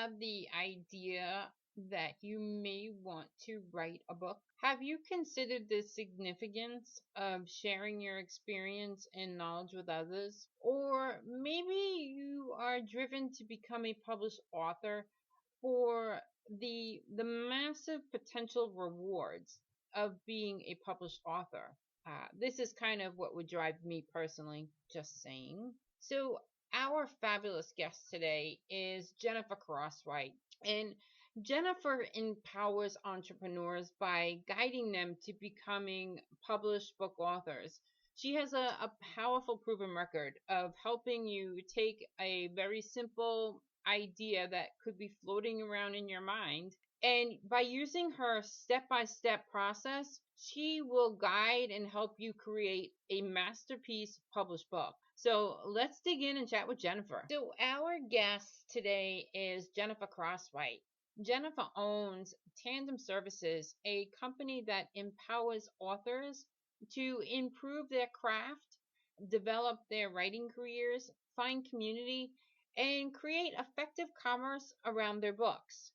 have the idea that you may want to write a book? Have you considered the significance of sharing your experience and knowledge with others? Or maybe you are driven to become a published author for the massive potential rewards of being a published author. This is kind of what would drive me personally, just saying. So, our fabulous guest today is Jennifer Crosswhite. And Jennifer empowers entrepreneurs by guiding them to becoming published book authors. She has a powerful proven record of helping you take a very simple idea that could be floating around in your mind. And by using her step by step process, she will guide and help you create a masterpiece published book. So let's dig in and chat with Jennifer. So, our guest today is Jennifer Crosswhite. Jennifer owns Tandem Services, a company that empowers authors to improve their craft, develop their writing careers, find community, and create effective commerce around their books.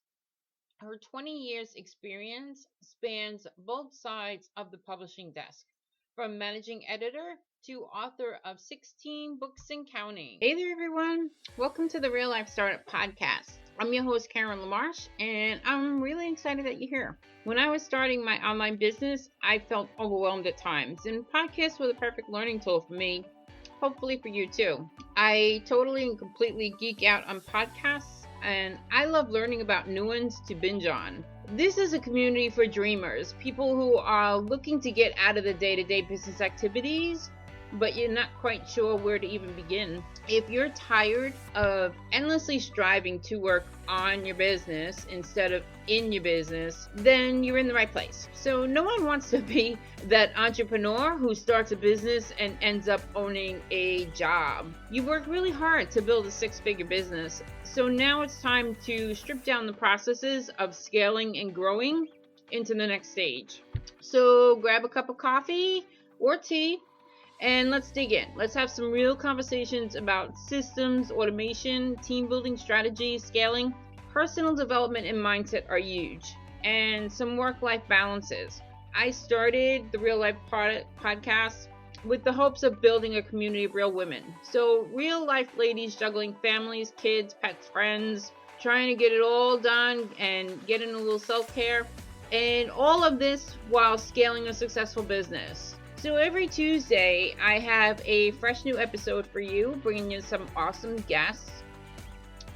Her 20 years experience spans both sides of the publishing desk, from managing editor to author of 16 books and counting. Hey there, everyone. Welcome to the Real Life Startup Podcast. I'm your host, Karen LaMarche, and I'm really excited that you're here. When I was starting my online business, I felt overwhelmed at times, and podcasts were the perfect learning tool for me, hopefully for you too. I totally and completely geek out on podcasts, and I love learning about new ones to binge on. This is a community for dreamers, people who are looking to get out of the day-to-day business activities, but you're not quite sure where to even begin. If you're tired of endlessly striving to work on your business instead of in your business, then you're in the right place. So no one wants to be that entrepreneur who starts a business and ends up owning a job. You worked really hard to build a six-figure business. So now it's time to strip down the processes of scaling and growing into the next stage. So grab a cup of coffee or tea and let's dig in. Let's have some real conversations about systems, automation, team building strategies, scaling. Personal development and mindset are huge, and some work-life balances. I started the Real Life podcast with the hopes of building a community of real women. So real life ladies juggling families, kids, pets, friends, trying to get it all done and getting a little self-care, and all of this while scaling a successful business. So every Tuesday, I have a fresh new episode for you, bringing you some awesome guests.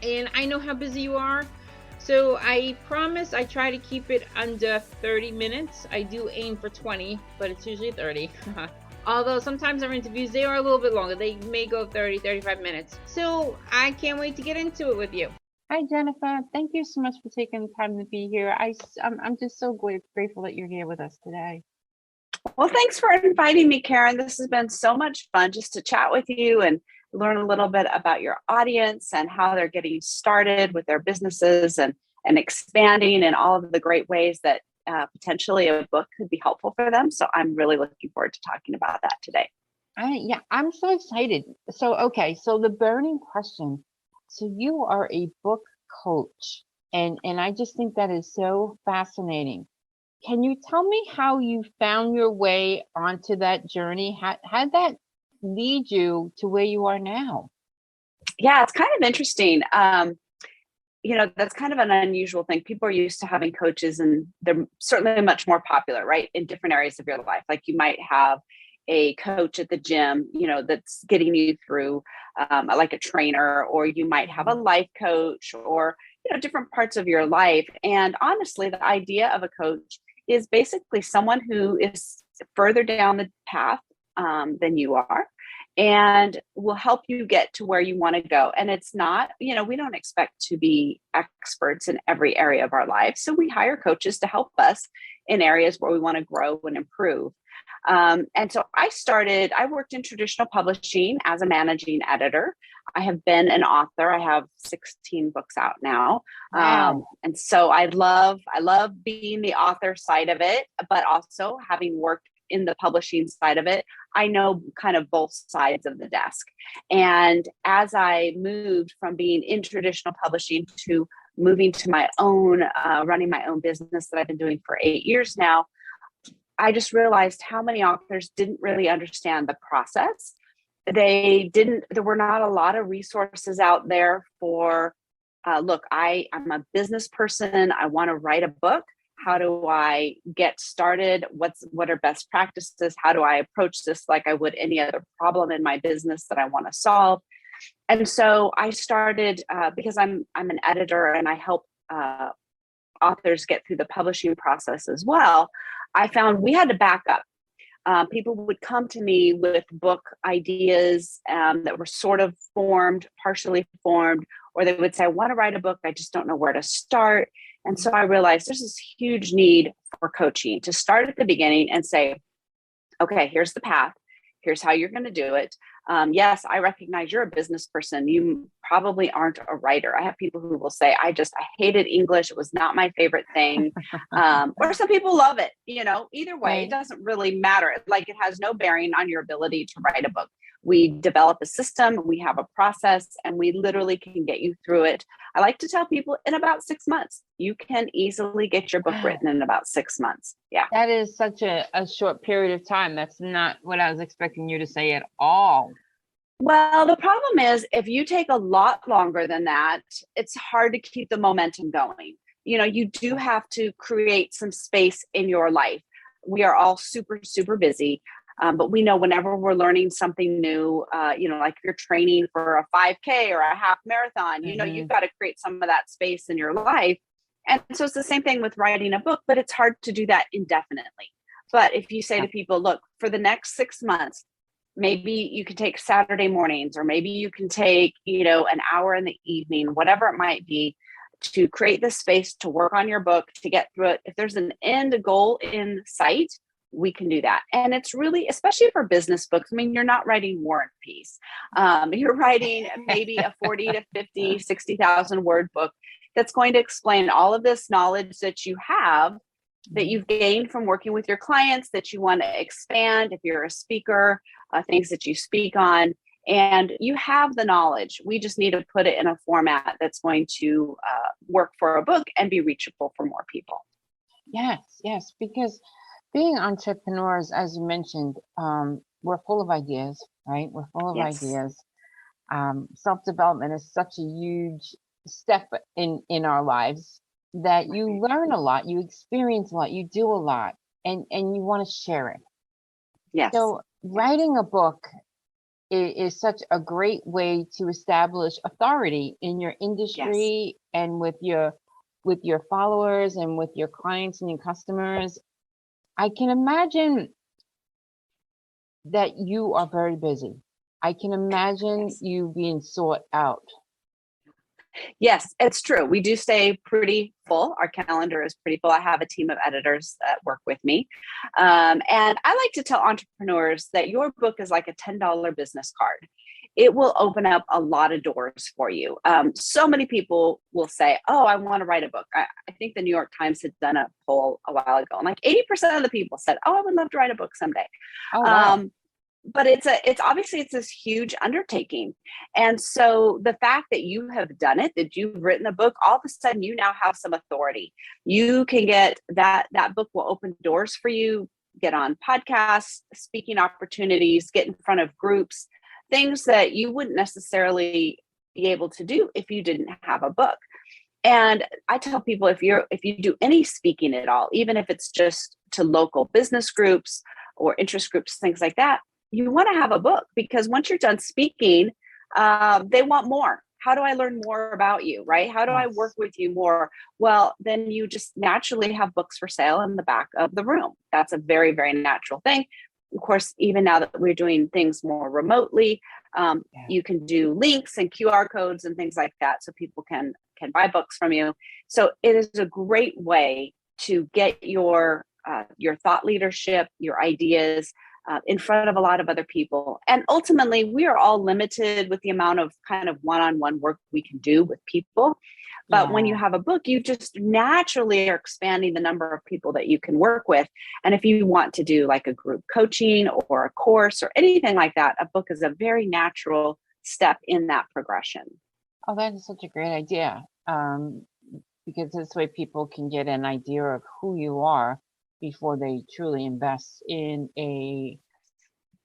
And I know how busy you are, so I promise I try to keep it under 30 minutes. I do aim for 20, but it's usually 30. Although sometimes our interviews, they are a little bit longer. They may go 30, 35 minutes. So I can't wait to get into it with you. Hi, Jennifer. Thank you so much for taking the time to be here. I'm just so grateful that you're here with us today. Well, thanks for inviting me, Karen. This has been so much fun just to chat with you and learn a little bit about your audience and how they're getting started with their businesses and expanding in all of the great ways that potentially a book could be helpful for them. So I'm really looking forward to talking about that today. Yeah, I'm so excited. So the burning question. So you are a book coach, and I just think that is so fascinating. Can you tell me how you found your way onto that journey? How did that lead you to where you are now? Yeah, it's kind of interesting. That's kind of an unusual thing. People are used to having coaches, and they're certainly much more popular, right? In different areas of your life. Like you might have a coach at the gym, that's getting you through like a trainer, or you might have a life coach, or, different parts of your life. And honestly, the idea of a coach is basically someone who is further down the path than you are and will help you get to where you want to go. And it's not, we don't expect to be experts in every area of our life. So we hire coaches to help us in areas where we want to grow and improve. And so I worked in traditional publishing as a managing editor. I have been an author. I have 16 books out now. Wow. And so I love being the author side of it, but also having worked in the publishing side of it, I know kind of both sides of the desk. And as I moved from being in traditional publishing to moving to my own, running my own business that I've been doing for 8 years now, I just realized how many authors didn't really understand the process. There were not a lot of resources out there for, look, I'm a business person. I want to write a book. How do I get started? What are best practices? How do I approach this like I would any other problem in my business that I want to solve? And so I started, because I'm an editor and I help authors get through the publishing process as well. I found we had to back up. People would come to me with book ideas that were sort of formed, partially formed, or they would say, I want to write a book. I just don't know where to start. And so I realized there's this huge need for coaching to start at the beginning and say, okay, here's the path. Here's how you're going to do it. Yes, I recognize you're a business person. You probably aren't a writer. I have people who will say, I hated English. It was not my favorite thing. Or some people love it. Either way, It doesn't really matter. Like, it has no bearing on your ability to write a book. We develop a system, we have a process, and we literally can get you through it. I like to tell people in about 6 months, you can easily get your book written in about 6 months. Yeah. That is such a short period of time. That's not what I was expecting you to say at all. Well, the problem is if you take a lot longer than that, it's hard to keep the momentum going. You do have to create some space in your life. We are all super, super busy. But we know whenever we're learning something new, like you're training for a 5K or a half marathon, you've got to create some of that space in your life. And so it's the same thing with writing a book, but it's hard to do that indefinitely. But if you say to people, look, for the next 6 months, maybe you can take Saturday mornings, or maybe you can take, an hour in the evening, whatever it might be, to create this space to work on your book, to get through it. If there's an end goal in sight, we can do that. And it's really, especially for business books, I mean, you're not writing War and Peace. You're writing maybe a 40 to 50, 60,000 word book that's going to explain all of this knowledge that you have, that you've gained from working with your clients, that you want to expand if you're a speaker, things that you speak on. And you have the knowledge. We just need to put it in a format that's going to work for a book and be reachable for more people. Yes, because being entrepreneurs, as you mentioned, we're full of ideas, right? We're full of ideas. Self-development is such a huge step in our lives that you learn a lot, you experience a lot, you do a lot, and you want to share it. Yes. So writing a book is such a great way to establish authority in your industry and with your followers and with your clients and your customers. I can imagine that you are very busy. I can imagine you being sought out. Yes, it's true. We do stay pretty full. Our calendar is pretty full. I have a team of editors that work with me. And I like to tell entrepreneurs that your book is like a $10 business card. It will open up a lot of doors for you. So many people will say, oh, I want to write a book. I think the New York Times had done a poll a while ago, and like 80% of the people said, oh, I would love to write a book someday. Oh, wow. But it's this huge undertaking. And so the fact that you have done it, that you've written a book, all of a sudden you now have some authority. You can get that book will open doors for you, get on podcasts, speaking opportunities, get in front of groups, things that you wouldn't necessarily be able to do if you didn't have a book. And I tell people, if you do any speaking at all, even if it's just to local business groups or interest groups, things like that, you want to have a book, because once you're done speaking, they want more. How do I learn more about you, right? How do I work with you more? Well, then you just naturally have books for sale in the back of the room. That's a very, very natural thing. Of course, even now that we're doing things more remotely, you can do links and QR codes and things like that, so people can buy books from you. So it is a great way to get your thought leadership, your ideas, in front of a lot of other people. And ultimately, we are all limited with the amount of kind of one-on-one work we can do with people. But when you have a book, you just naturally are expanding the number of people that you can work with. And if you want to do like a group coaching or a course or anything like that, a book is a very natural step in that progression. Oh, that is such a great idea. because this way people can get an idea of who you are before they truly invest in a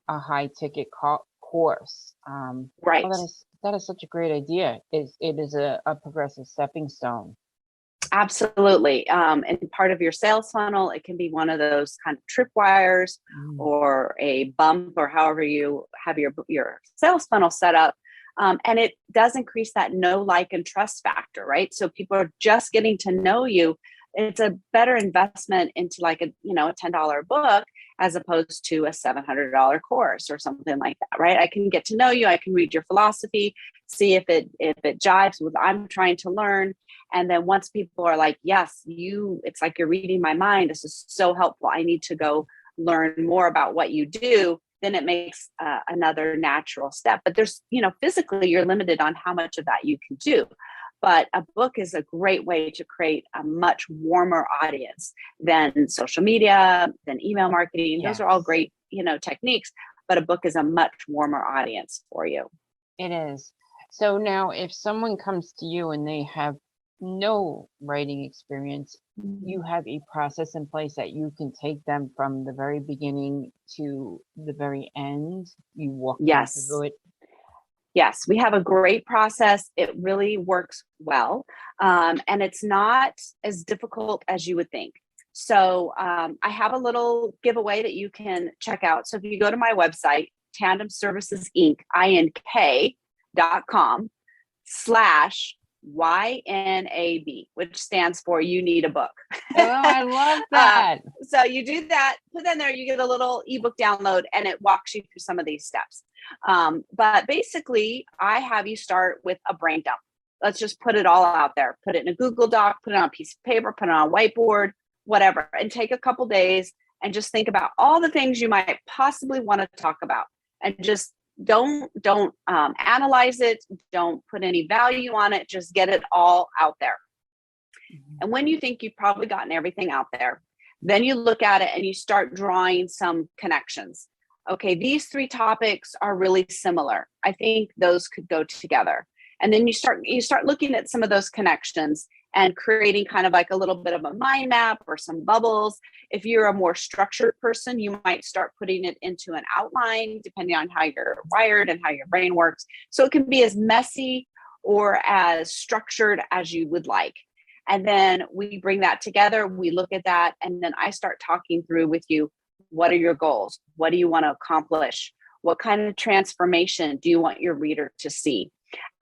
high ticket course. Right. That is such a great idea. It is a progressive stepping stone. Absolutely. And part of your sales funnel, it can be one of those kind of tripwires or a bump, or however you have your sales funnel set up. And it does increase that know, like, and trust factor, right? So people are just getting to know you. It's a better investment into like a $10 book as opposed to a $700 course or something like that, right? I can get to know you. I can read your philosophy, see if it jives with what I'm trying to learn. And then once people are like, yes, it's like you're reading my mind. This is so helpful. I need to go learn more about what you do. Then it makes another natural step. But there's, physically you're limited on how much of that you can do. But a book is a great way to create a much warmer audience than social media, than email marketing. Yes. Those are all great, techniques, but a book is a much warmer audience for you. It is. So now if someone comes to you and they have no writing experience, you have a process in place that you can take them from the very beginning to the very end. You walk them through it. Yes, we have a great process. It really works well. And it's not as difficult as you would think. So I have a little giveaway that you can check out. So if you go to my website, Tandem Services Inc., INK.com/YNAB, which stands for You Need a Book. Oh, I love that. So you do that, put in there, you get a little ebook download, and it walks you through some of these steps. But basically, I have you start with a brain dump. Let's just put it all out there. Put it in a Google Doc, put it on a piece of paper, put it on a whiteboard, whatever, and take a couple days and just think about all the things you might possibly want to talk about, and just don't analyze it. Don't put any value on it. Just get it all out there. And when you think you've probably gotten everything out there, then you look at it and you start drawing some connections. Okay, these 3 topics are really similar. I think those could go together. And then you start looking at some of those connections and creating kind of like a little bit of a mind map or some bubbles. If you're a more structured person, you might start putting it into an outline, depending on how you're wired and how your brain works. So it can be as messy or as structured as you would like. And then we bring that together, we look at that, and then I start talking through with you, what are your goals? What do you want to accomplish? What kind of transformation do you want your reader to see?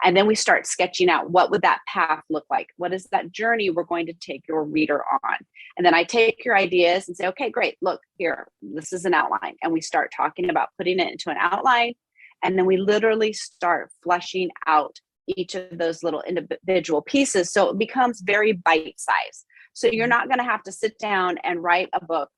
And then we start sketching out, what would that path look like? What is that journey we're going to take your reader on? And then I take your ideas and say, okay, great, look here, this is an outline. And we start talking about putting it into an outline. And then we literally start fleshing out each of those little individual pieces. So it becomes very bite-sized. So you're not going to have to sit down and write a book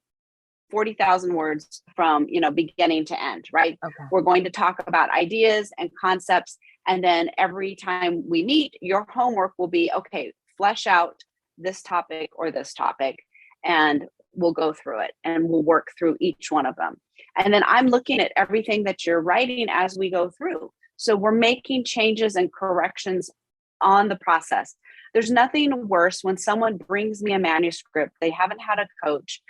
40,000 words from, beginning to end, right? Okay. We're going to talk about ideas and concepts. And then every time we meet, your homework will be, okay, flesh out this topic or this topic, and we'll go through it and we'll work through each one of them. And then I'm looking at everything that you're writing as we go through. So we're making changes and corrections on the process. There's nothing worse when someone brings me a manuscript, they haven't had a coach,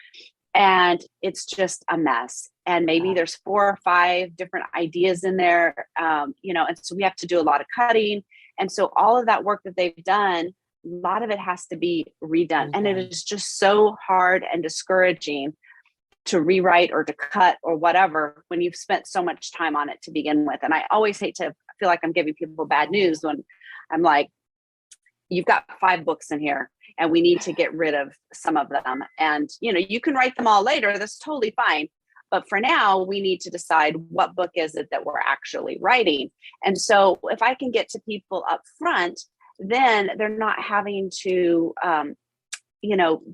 and it's just a mess. And maybe there's 4 or 5 different ideas in there, and so we have to do a lot of cutting. And so all of that work that they've done, a lot of it has to be redone. And it is just so hard and discouraging to rewrite or to cut or whatever when you've spent so much time on it to begin with. And I always hate to feel like I'm giving people bad news when I'm like, you've got 5 books in here and we need to get rid of some of them. And, you can write them all later. That's totally fine. But for now, we need to decide what book is it that we're actually writing. And so if I can get to people up front, then they're not having to,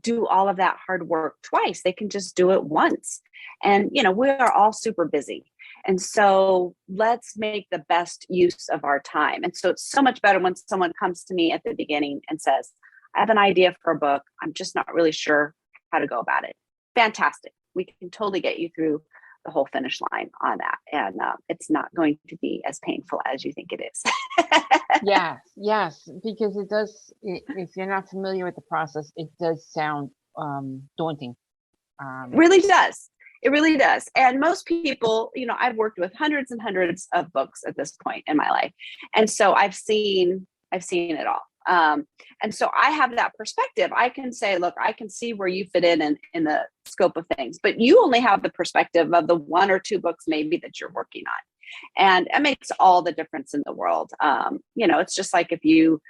do all of that hard work twice. They can just do it once. And, we are all super busy. And so let's make the best use of our time. And so it's so much better when someone comes to me at the beginning and says, I have an idea for a book. I'm just not really sure how to go about it. Fantastic. We can totally get you through the whole finish line on that. And it's not going to be as painful as you think it is. Yes, because it does, if you're not familiar with the process, it does sound daunting. It really does. It really does. And most people, I've worked with hundreds and hundreds of books at this point in my life. And so I've seen it all. And so I have that perspective. I can say, look, I can see where you fit in the scope of things, but you only have the perspective of the one or two books maybe that you're working on. And it makes all the difference in the world. It's just like if you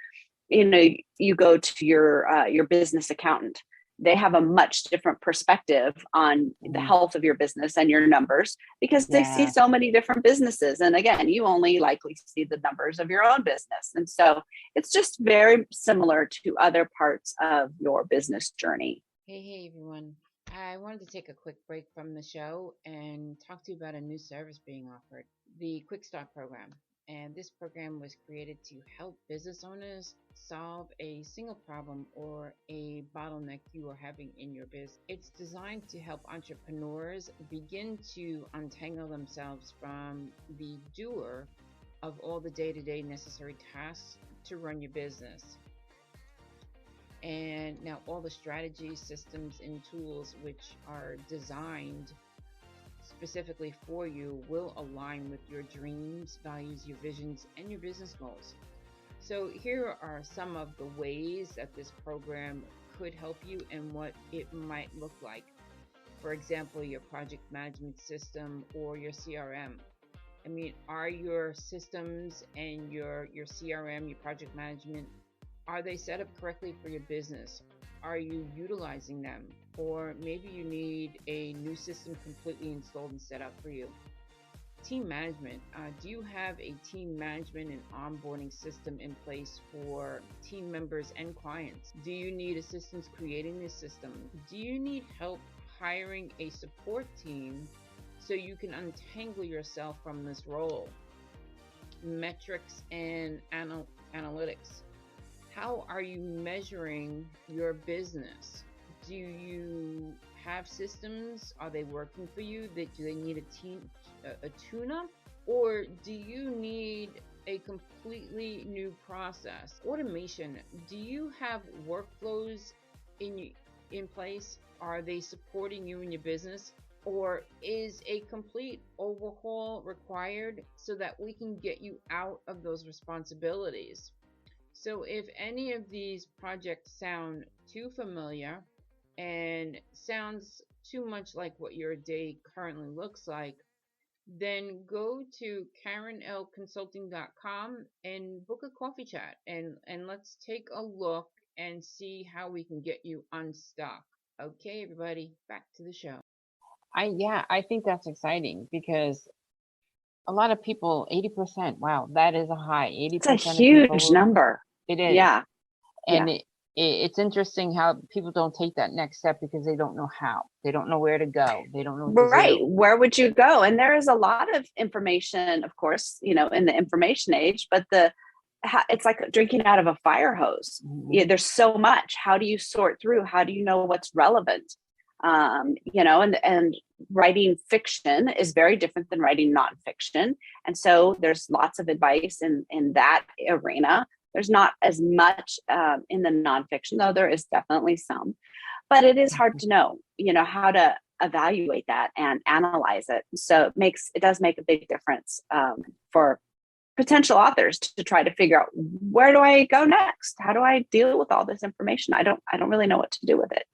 go to your business accountant. They have a much different perspective on the health of your business and your numbers because they see so many different businesses. And again, you only likely see the numbers of your own business. And so it's just very similar to other parts of your business journey. Hey, everyone. I wanted to take a quick break from the show and talk to you about a new service being offered, the Quick Start program. And this program was created to help business owners solve a single problem or a bottleneck you are having in your business. It's designed to help entrepreneurs begin to untangle themselves from the doer of all the day-to-day necessary tasks to run your business. And now all the strategies, systems, and tools which are designed specifically for you will align with your dreams, values, your visions, and your business goals. So here are some of the ways that this program could help you and what it might look like. For example, your project management system or your CRM. I mean, are your systems and your CRM, your project management, are they set up correctly for your business? Are you utilizing them? Or maybe you need a new system completely installed and set up for you. Team management. Do you have a team management and onboarding system in place for team members and clients? Do you need assistance creating this system? Do you need help hiring a support team so you can untangle yourself from this role? Metrics and analytics. How are you measuring your business? Do you have systems? Are they working for you? Do they need a tune-up? Or do you need a completely new process? Automation. Do you have workflows in place? Are they supporting you in your business? Or is a complete overhaul required so that we can get you out of those responsibilities? So if any of these projects sound too familiar and sounds too much like what your day currently looks like, then go to KarenLConsulting.com and book a coffee chat and let's take a look and see how we can get you unstuck. Okay, everybody, back to the show. I think that's exciting because a lot of people, 80%, wow, that is a high. 80% it's a huge number. It is. Yeah. And it's interesting how people don't take that next step because they don't know how. They don't know where to go. They don't know what to do. Where would you go? And there is a lot of information, of course, in the information age, but it's like drinking out of a fire hose. Yeah, there's so much. How do you sort through? How do you know what's relevant? And writing fiction is very different than writing nonfiction. And so there's lots of advice in that arena. There's not as much in the nonfiction, though there is definitely some, but it is hard to know, how to evaluate that and analyze it. So it does make a big difference for potential authors to try to figure out, where do I go next? How do I deal with all this information? I don't really know what to do with it.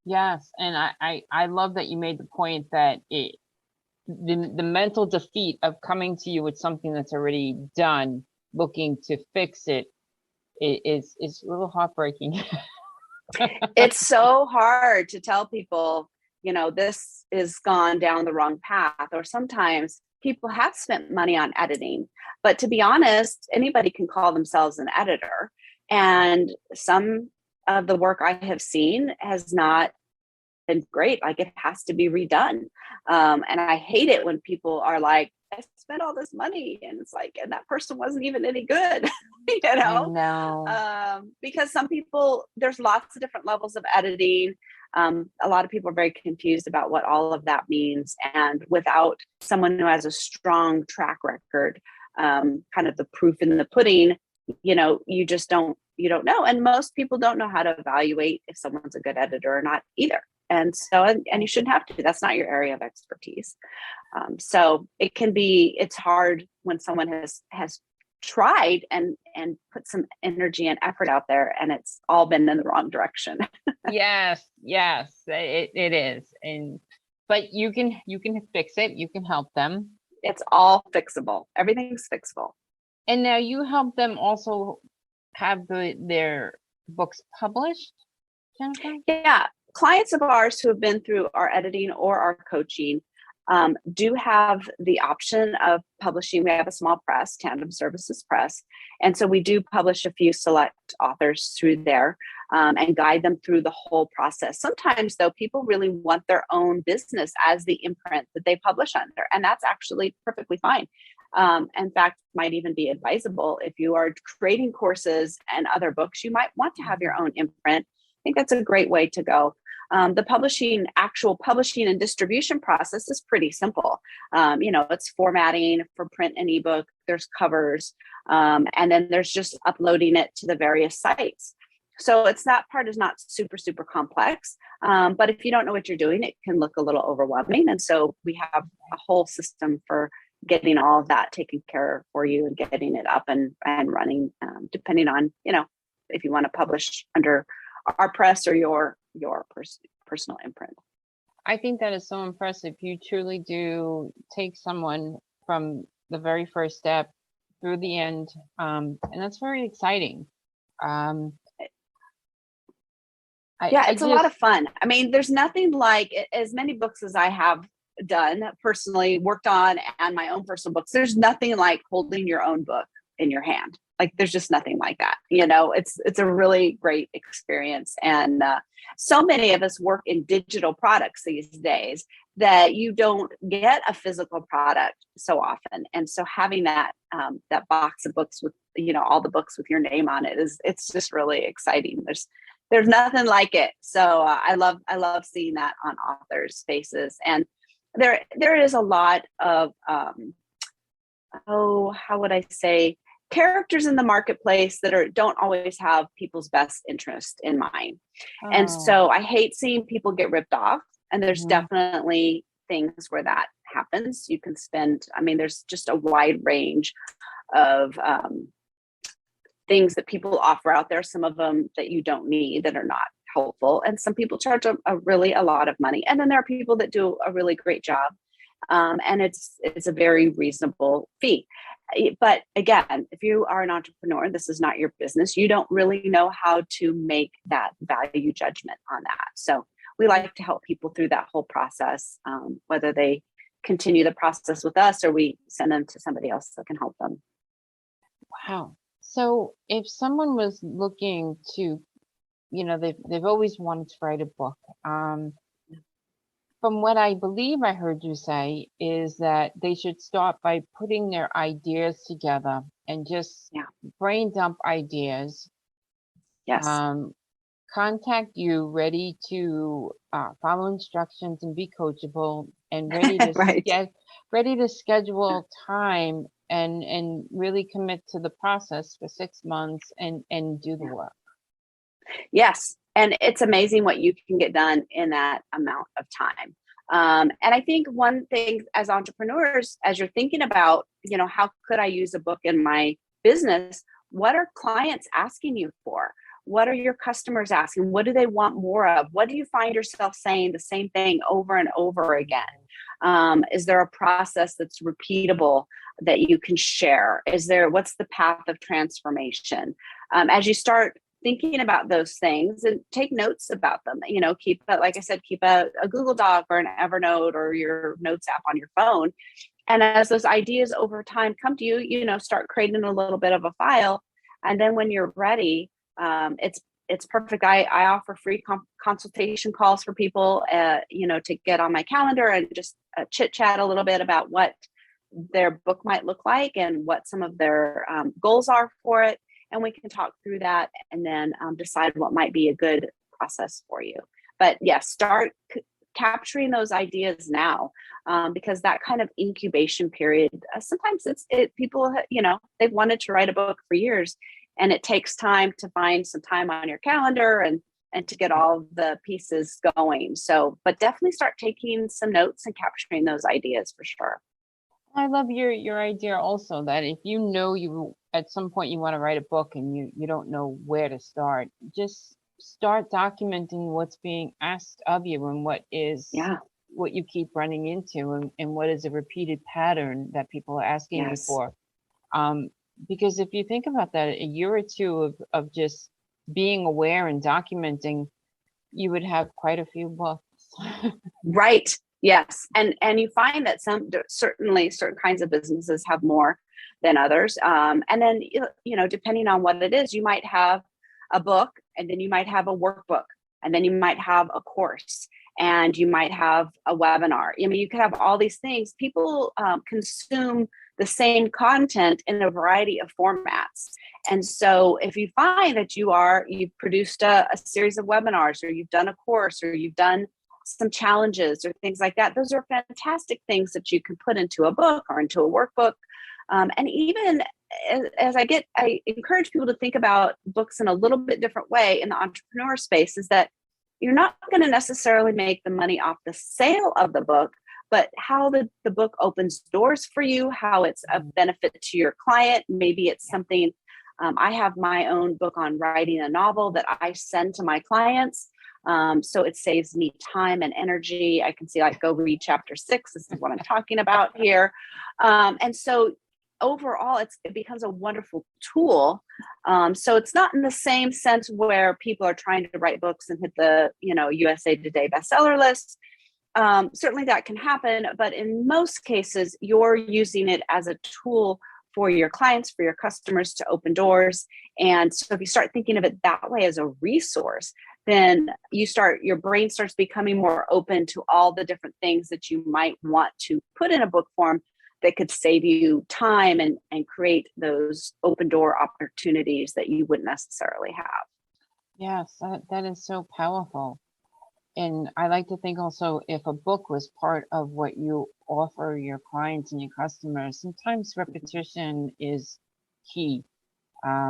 Yes. And I love that you made the point that the mental defeat of coming to you with something that's already done, looking to fix it, is a little heartbreaking. It's so hard to tell people, this is gone down the wrong path. Or sometimes people have spent money on editing, but to be honest, anybody can call themselves an editor. And some of the work I have seen has not been great. Like, it has to be redone. And I hate it when people are like, I spent all this money, and it's like, and that person wasn't even any good, I know. because some people, there's lots of different levels of editing. A lot of people are very confused about what all of that means. And without someone who has a strong track record, kind of the proof in the pudding, you just you don't know. And most people don't know how to evaluate if someone's a good editor or not either. And so, and you shouldn't have to, that's not your area of expertise. So it's hard when someone has tried and put some energy and effort out there, and it's all been in the wrong direction. Yes, it is. But you can fix it. You can help them. It's all fixable. Everything's fixable. And now you help them also have their books published, Jennifer? Yeah. Clients of ours who have been through our editing or our coaching do have the option of publishing. We have a small press, Tandem Services Press. And so we do publish a few select authors through there and guide them through the whole process. Sometimes, though, people really want their own business as the imprint that they publish under, and that's actually perfectly fine. In fact, might even be advisable if you are creating courses and other books, you might want to have your own imprint. I think that's a great way to go. The actual publishing and distribution process is pretty simple. It's formatting for print and ebook, there's covers, and then there's just uploading it to the various sites. So that part is not super, super complex. But if you don't know what you're doing, it can look a little overwhelming. And so we have a whole system for getting all of that taken care of for you and getting it up and running, depending on, if you want to publish under our press or your personal imprint. I think that is so impressive. You truly do take someone from the very first step through the end, and that's very exciting. It's a lot of fun. I mean, there's nothing like, as many books as I have done personally, worked on, and my own personal books, there's nothing like holding your own book in your hand. Like, there's just nothing like that. It's a really great experience. And so many of us work in digital products these days that you don't get a physical product so often. And so having that box of books with, all the books with your name on it it's just really exciting. There's nothing like it. So I love seeing that on authors' faces. And there is a lot of, how would I say, characters in the marketplace that don't always have people's best interest in mind. And so I hate seeing people get ripped off. And there's definitely things where that happens. You can there's just a wide range of things that people offer out there. Some of them that you don't need, that are not helpful. And some people charge a lot of money. And then there are people that do a really great job. And it's a very reasonable fee. But again, if you are an entrepreneur, this is not your business. You don't really know how to make that value judgment on that. So we like to help people through that whole process, whether they continue the process with us or we send them to somebody else that can help them. Wow. So if someone was looking to, they've always wanted to write a book. From what I believe I heard you say is that they should start by putting their ideas together and just brain dump ideas. Yes. Contact you ready to follow instructions and be coachable and ready to right. ready to schedule time and really commit to the process for 6 months and do the work. Yes. And it's amazing what you can get done in that amount of time. And I think one thing as entrepreneurs, as you're thinking about, how could I use a book in my business? What are clients asking you for? What are your customers asking? What do they want more of? What do you find yourself saying the same thing over and over again? Is there a process that's repeatable that you can share? What's the path of transformation? As you start thinking about those things and take notes about them, keep a Google Doc or an Evernote or your notes app on your phone. And as those ideas over time come to you, start creating a little bit of a file. And then when you're ready, it's perfect. I offer free consultation calls for people, to get on my calendar and just chit chat a little bit about what their book might look like and what some of their goals are for it. And we can talk through that and then decide what might be a good process for you. But yes, start capturing those ideas now, because that kind of incubation period, sometimes people, they've wanted to write a book for years, and it takes time to find some time on your calendar and to get all the pieces going. So, but definitely start taking some notes and capturing those ideas for sure. I love your idea also that if you know you at some point you want to write a book and you don't know where to start, just start documenting what's being asked of you and Yeah. what you keep running into and what is a repeated pattern that people are asking you Yes. for. Because if you think about that, a year or two of just being aware and documenting, you would have quite a few books. Right. Yes. And you find that certainly certain kinds of businesses have more than others. And then, depending on what it is, you might have a book, and then you might have a workbook, and then you might have a course, and you might have a webinar. I mean, you could have all these things. People consume the same content in a variety of formats. And so if you find that you've produced a series of webinars, or you've done a course, or you've done some challenges or things like that, those are fantastic things that you can put into a book or into a workbook. And even as I encourage people to think about books in a little bit different way in the entrepreneur space, is that you're not going to necessarily make the money off the sale of the book, but how the book opens doors for you, how it's a benefit to your client. Maybe it's something, I have my own book on writing a novel that I send to my clients. So it saves me time and energy. I can see, like, go read chapter 6. This is what I'm talking about here. And so overall, it becomes a wonderful tool. So it's not in the same sense where people are trying to write books and hit the, USA Today bestseller list. Certainly that can happen, but in most cases, you're using it as a tool for your clients, for your customers, to open doors. And so if you start thinking of it that way, as a resource, then your brain starts becoming more open to all the different things that you might want to put in a book form that could save you time and create those open door opportunities that you wouldn't necessarily have. Yes, that is so powerful. And I like to think also, if a book was part of what you offer your clients and your customers, sometimes repetition is key.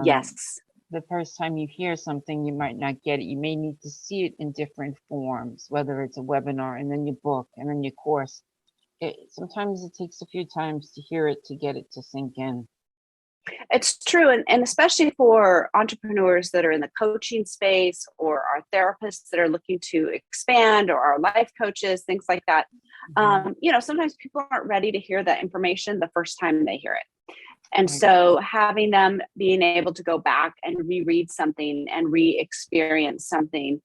Yes. The first time you hear something, you might not get it. You may need to see it in different forms, whether it's a webinar and then your book and then your course. Sometimes it takes a few times to hear it to get it to sink in. It's true. And especially for entrepreneurs that are in the coaching space, or our therapists that are looking to expand, or our life coaches, things like that. Sometimes people aren't ready to hear that information the first time they hear it. And so having them being able to go back and reread something and re-experience something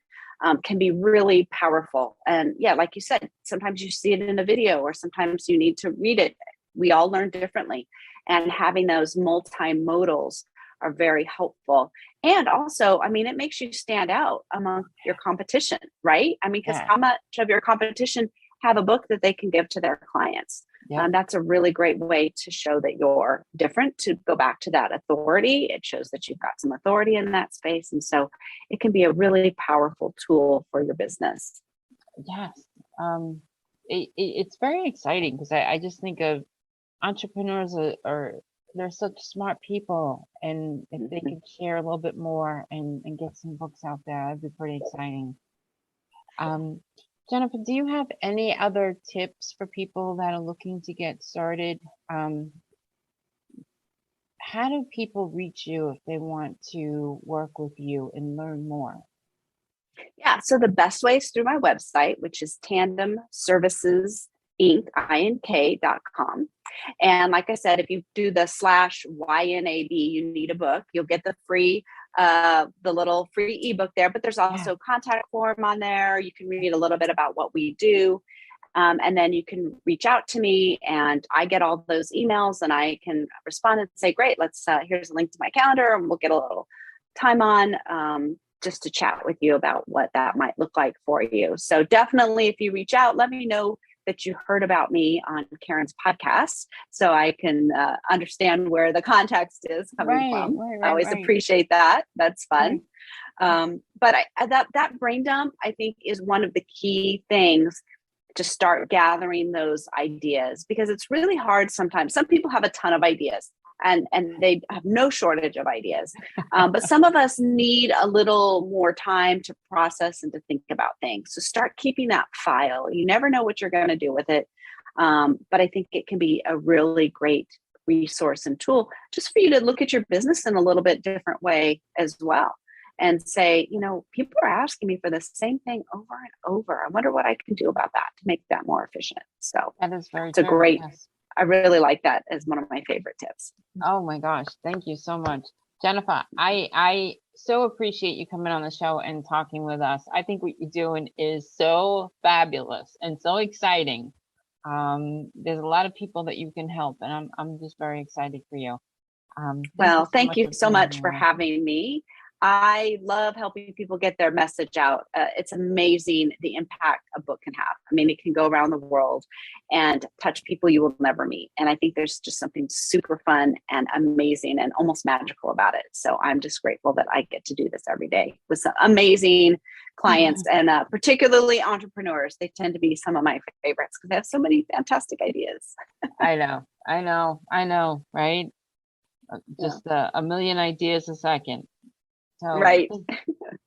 can be really powerful. And yeah, like you said, sometimes you see it in a video, or sometimes you need to read it. We all learn differently. And having those multimodals are very helpful. And also, I mean, it makes you stand out among your competition, right? I mean, because how much of your competition have a book that they can give to their clients? That's a really great way to show that you're different, to go back to that authority. It shows that you've got some authority in that space. And so it can be a really powerful tool for your business. Yes. It's very exciting, because I just think of entrepreneurs they're such smart people, and if they could share a little bit more and get some books out there, that'd be pretty exciting. Jennifer, do you have any other tips for people that are looking to get started? How do people reach you if they want to work with you and learn more? Yeah, so the best way is through my website, which is Tandem Services Inc.com. And like I said, if you do the /YNAB, you need a book, you'll get the little free ebook there, but there's also a contact form on there. You can read a little bit about what we do. And then you can reach out to me, and I get all those emails, and I can respond and say, great, here's a link to my calendar, and we'll get a little time on just to chat with you about what that might look like for you. So definitely, if you reach out, let me know that you heard about me on Karen's podcast, so I can understand where the context is coming from. I always appreciate that. That's fun. But that brain dump, I think, is one of the key things to start gathering those ideas, because it's really hard sometimes. Some people have a ton of ideas, and they have no shortage of ideas, but some of us need a little more time to process and to think about things. So start keeping that file. You never know what you're going to do with it, but I think it can be a really great resource and tool just for you to look at your business in a little bit different way as well, and say, people are asking me for the same thing over and over. I wonder what I can do about that to make that more efficient. So That is very it's a true. great, Yes. I really like that as one of my favorite tips. Oh my gosh, thank you so much, Jennifer. I so appreciate you coming on the show and talking with us. I think what you're doing is so fabulous and so exciting. There's a lot of people that you can help, and I'm just very excited for you. Thank you Well, so thank much you for so being much for here. having me. I love helping people get their message out. It's amazing the impact a book can have. I mean, it can go around the world and touch people you will never meet. And I think there's just something super fun and amazing and almost magical about it. So I'm just grateful that I get to do this every day with some amazing clients, and particularly entrepreneurs. They tend to be some of my favorites because they have so many fantastic ideas. I know, right? Yeah. Just a million ideas a second. So Right.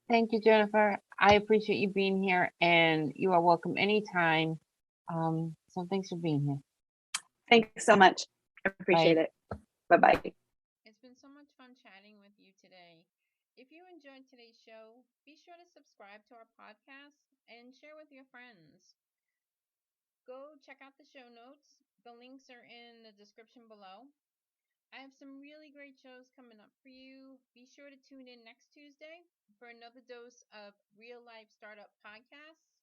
thank you, Jennifer. I appreciate you being here, and you are welcome anytime. So thanks for being here. Thanks so much. I appreciate Bye. it. Bye-bye. It's been so much fun chatting with you today. If you enjoyed today's show, be sure to subscribe to our podcast and share with your friends. Go check out the show notes. The links are in the description below. I have some really great shows coming up for you. Be sure to tune in next Tuesday for another dose of real life startup podcasts.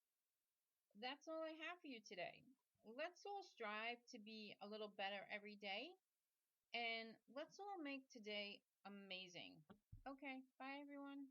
That's all I have for you today. Let's all strive to be a little better every day, and let's all make today amazing. Okay, bye everyone.